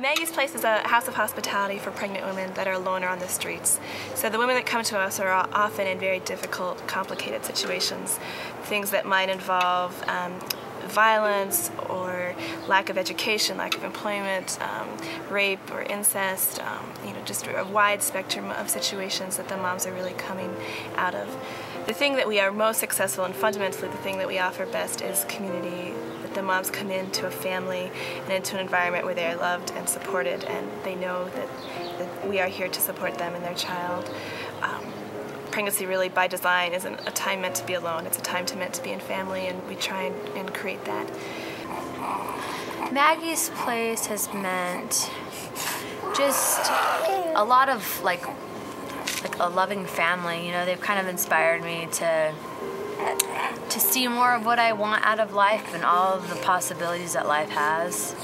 Maggie's Place is a house of hospitality for pregnant women that are alone or on the streets. So the women that come to us are often in very difficult, complicated situations. Things that might involve violence or lack of education, lack of employment, rape or incest, just a wide spectrum of situations that the moms are really coming out of. The thing that we are most successful and fundamentally the thing that we offer best is community. That the moms come into a family and into an environment where they are loved and supported, and they know that we are here to support them and their child. Pregnancy really by design isn't a time meant to be alone, it's a time meant to be in family, and we try and create that. Maggie's Place has meant just a lot of like a loving family. They've kind of inspired me to see more of what I want out of life and all of the possibilities that life has.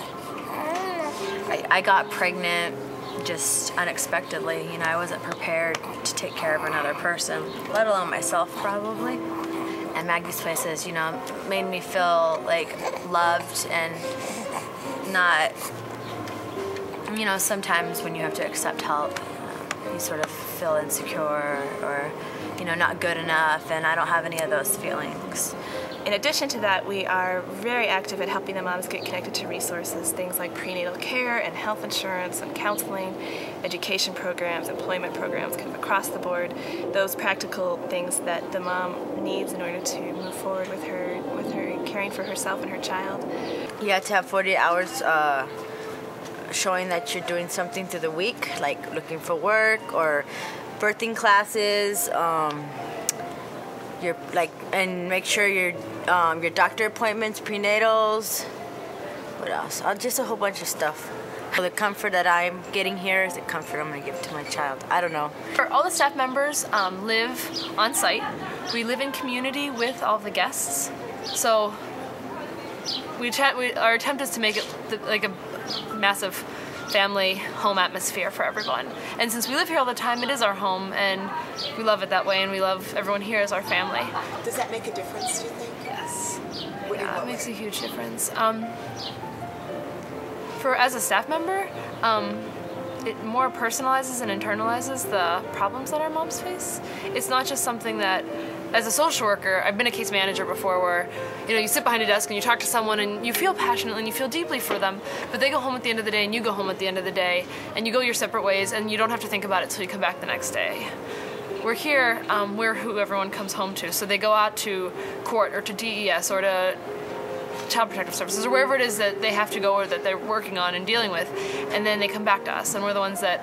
I got pregnant just unexpectedly. I wasn't prepared to take care of another person, let alone myself probably. And Maggie's Place has, made me feel like loved and not, sometimes when you have to accept help, you sort of feel insecure or, not good enough, and I don't have any of those feelings. In addition to that, we are very active at helping the moms get connected to resources, things like prenatal care and health insurance and counseling, education programs, employment programs, kind of across the board, those practical things that the mom needs in order to move forward with her caring for herself and her child. You have to have 48 hours showing that you're doing something through the week, like looking for work or birthing classes. And make sure your doctor appointments, prenatals. What else? Just a whole bunch of stuff. The comfort that I'm getting here is the comfort I'm going to give to my child. I don't know. All the staff members live on site. We live in community with all the guests. So our attempt is to make it like a massive family home atmosphere for everyone. And since we live here all the time, it is our home, and we love it that way, and we love everyone here as our family. Does that make a difference, do you think? Yes. Yeah, it makes a huge difference. As a staff member, it more personalizes and internalizes the problems that our moms face. It's not just something that, as a social worker, I've been a case manager before where, you sit behind a desk and you talk to someone and you feel passionately and you feel deeply for them, but they go home at the end of the day and you go home at the end of the day and you go your separate ways and you don't have to think about it till you come back the next day. We're here, we're who everyone comes home to, so they go out to court or to DES or to Child Protective Services or wherever it is that they have to go or that they're working on and dealing with, and then they come back to us, and we're the ones that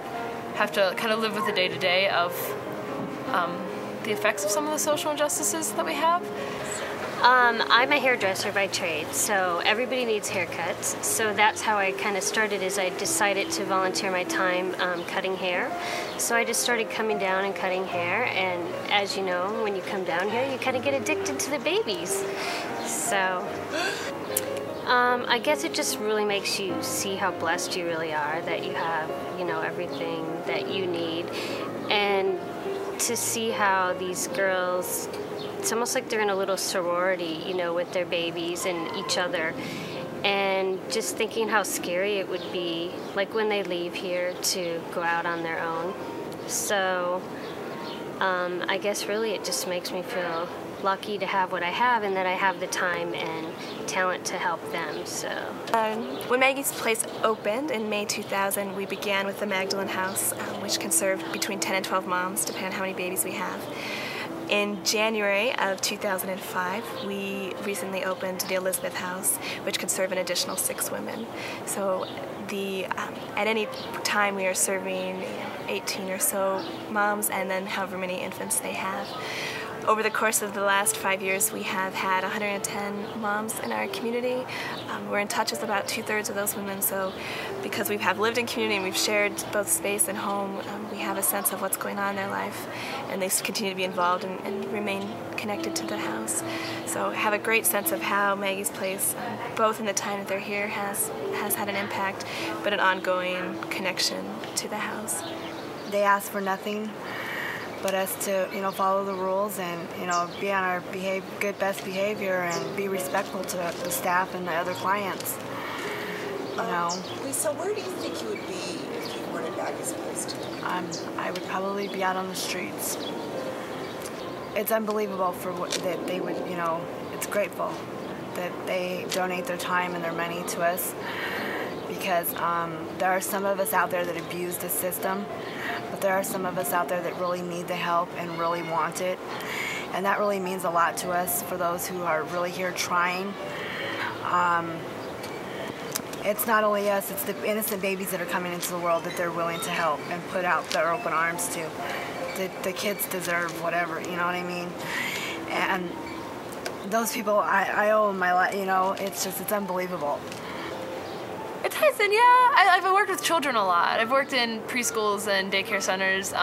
have to kind of live with the day-to-day of the effects of some of the social injustices that we have. I'm a hairdresser by trade, so everybody needs haircuts. So that's how I kind of started, is I decided to volunteer my time cutting hair. So I just started coming down and cutting hair, and as you know, when you come down here, you kind of get addicted to the babies. So I guess it just really makes you see how blessed you really are, that you have, everything that you need. And to see how these girls, it's almost like they're in a little sorority, with their babies and each other. And just thinking how scary it would be, like when they leave here, to go out on their own. So I guess really it just makes me feel lucky to have what I have, and that I have the time and talent to help them. So when Maggie's Place opened in May 2000, we began with the Magdalene House, which can serve between 10 and 12 moms, depending on how many babies we have. In January of 2005, we recently opened the Elizabeth House, which could serve an additional 6 women. So at any time we are serving 18 or so moms, and then however many infants they have. Over the course of the last 5 years, we have had 110 moms in our community. We're in touch with about 2/3 of those women, so because we have lived in community and we've shared both space and home, we have a sense of what's going on in their life, and they continue to be involved and remain connected to the house. So have a great sense of how Maggie's Place, both in the time that they're here, has had an impact, but an ongoing connection to the house. They ask for nothing but us to, follow the rules and, be on our best behavior and be respectful to the staff and the other clients. you know. Lisa, where do you think you would be if you weren't at Maggie's Place? I would probably be out on the streets. It's unbelievable for what that they would, you know, it's grateful that they donate their time and their money to us, because there are some of us out there that abuse the system, but there are some of us out there that really need the help and really want it. And that really means a lot to us, for those who are really here trying. It's not only us, it's the innocent babies that are coming into the world that they're willing to help and put out their open arms to. The kids deserve whatever, you know what I mean? And those people, I owe them my life, you know, it's unbelievable. It ties in, yeah. I've worked with children a lot. I've worked in preschools and daycare centers,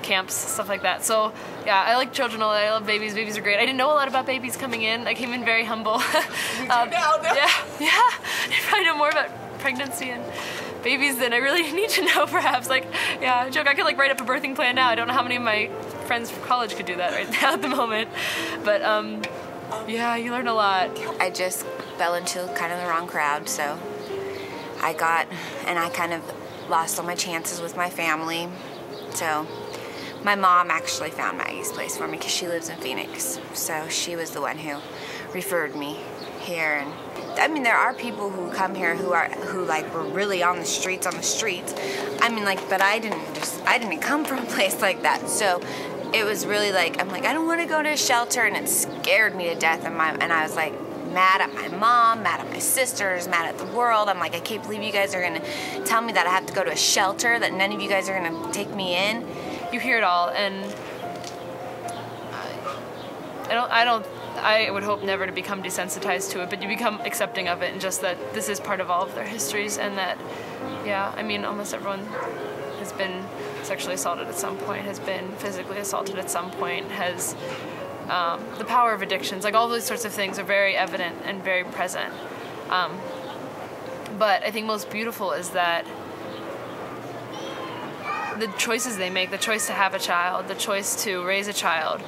camps, stuff like that. So, yeah, I like children a lot. I love babies. Babies are great. I didn't know a lot about babies coming in. I came in very humble. You do now, though. Yeah. I probably know more about pregnancy and babies than I really need to know, perhaps. Like, yeah, joke, I could like write up a birthing plan now. I don't know how many of my friends from college could do that right now at the moment. But, yeah, you learn a lot. I just fell into kind of the wrong crowd, so I kind of lost all my chances with my family. So my mom actually found Maggie's Place for me because she lives in Phoenix. So she was the one who referred me here. And I mean, there are people who come here who like were really on the streets. I mean, like, but I didn't come from a place like that. So it was really like, I'm like, I don't want to go to a shelter, and it scared me to death. And I was like mad at my mom, mad at my sisters, mad at the world. I'm like, I can't believe you guys are gonna tell me that I have to go to a shelter, that none of you guys are gonna take me in. You hear it all, and I would hope never to become desensitized to it, but you become accepting of it, and just that this is part of all of their histories, and that, yeah, I mean, almost everyone has been sexually assaulted at some point, has been physically assaulted at some point, has the power of addictions, like all those sorts of things are very evident and very present. But I think most beautiful is that the choices they make, the choice to have a child, the choice to raise a child,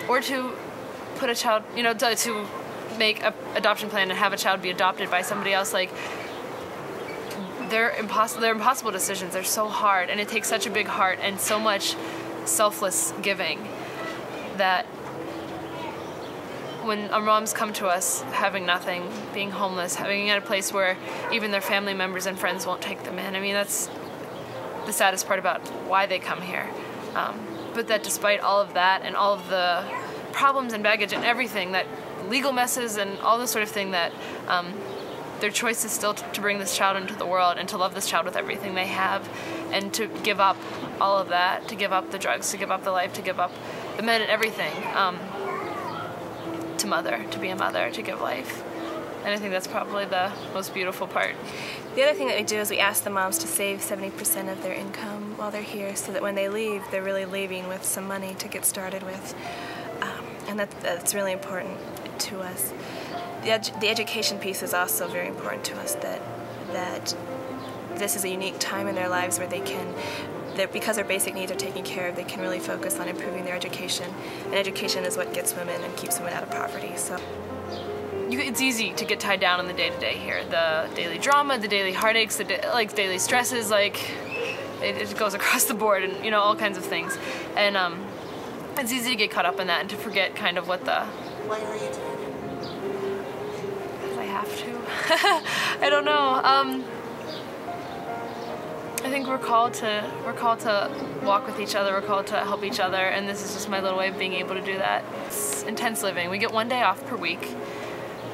or to put a child, you know, to make an adoption plan and have a child be adopted by somebody else, like, they're impossible decisions. They're so hard, and it takes such a big heart and so much selfless giving that when our moms come to us having nothing, being homeless, having at a place where even their family members and friends won't take them in, I mean, that's the saddest part about why they come here. But that despite all of that and all of the problems and baggage and everything, that legal messes and all this sort of thing, that their choice is still to bring this child into the world and to love this child with everything they have, and to give up all of that, to give up the drugs, to give up the life, to give up the men and everything, to be a mother, to give life. And I think that's probably the most beautiful part. The other thing that we do is we ask the moms to save 70% of their income while they're here, so that when they leave, they're really leaving with some money to get started with. And that's really important to us. The education piece is also very important to us, that this is a unique time in their lives where they can, because their basic needs are taken care of, they can really focus on improving their education. And education is what gets women and keeps women out of poverty. So it's easy to get tied down in the day-to-day here. The daily drama, the daily heartaches, the daily stresses, like, it goes across the board, and, you know, all kinds of things. And it's easy to get caught up in that and to forget kind of what the... Why are you doing it? Because I have to. I don't know. I think we're called to walk with each other, we're called to help each other, and this is just my little way of being able to do that. It's intense living. We get 1 day off per week.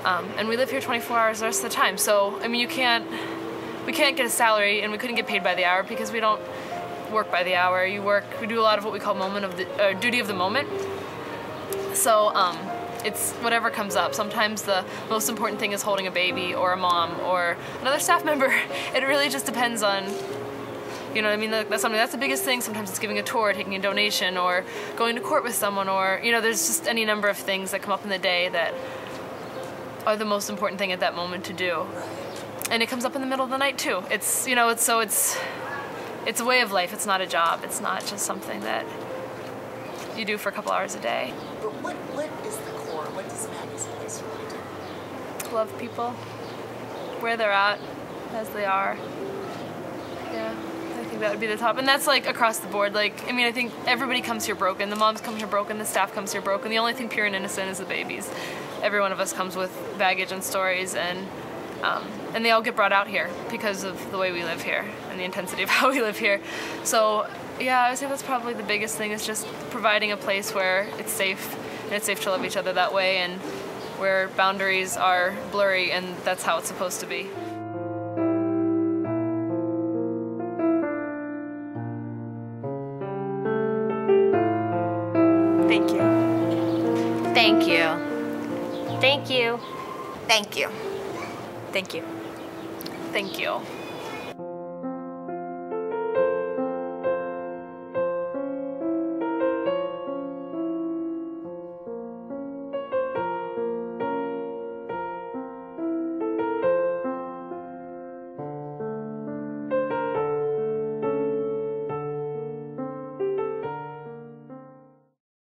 And we live here 24 hours the rest of the time. So, I mean, we can't get a salary, and we couldn't get paid by the hour because we don't work by the hour. We do a lot of what we call duty of the moment. So, it's whatever comes up. Sometimes the most important thing is holding a baby or a mom or another staff member. It really just depends on, you know what I mean? That's the biggest thing. Sometimes it's giving a tour, taking a donation, or going to court with someone, or, you know, there's just any number of things that come up in the day that are the most important thing at that moment to do. And it comes up in the middle of the night too. It's, you know, it's a way of life. It's not a job. It's not just something that you do for a couple hours a day. But what is the core? What does Maggie's Place really do? Love people. where they're at as they are. Yeah, I think that would be the top. And that's like across the board. Like, I mean, I think everybody comes here broken. The moms come here broken, the staff comes here broken. The only thing pure and innocent is the babies. Every one of us comes with baggage and stories, and they all get brought out here because of the way we live here and the intensity of how we live here. So yeah, I would say that's probably the biggest thing, is just providing a place where it's safe, and it's safe to love each other that way, and where boundaries are blurry, and that's how it's supposed to be. Thank you. Thank you. Thank you. Thank you. Thank you. Thank you.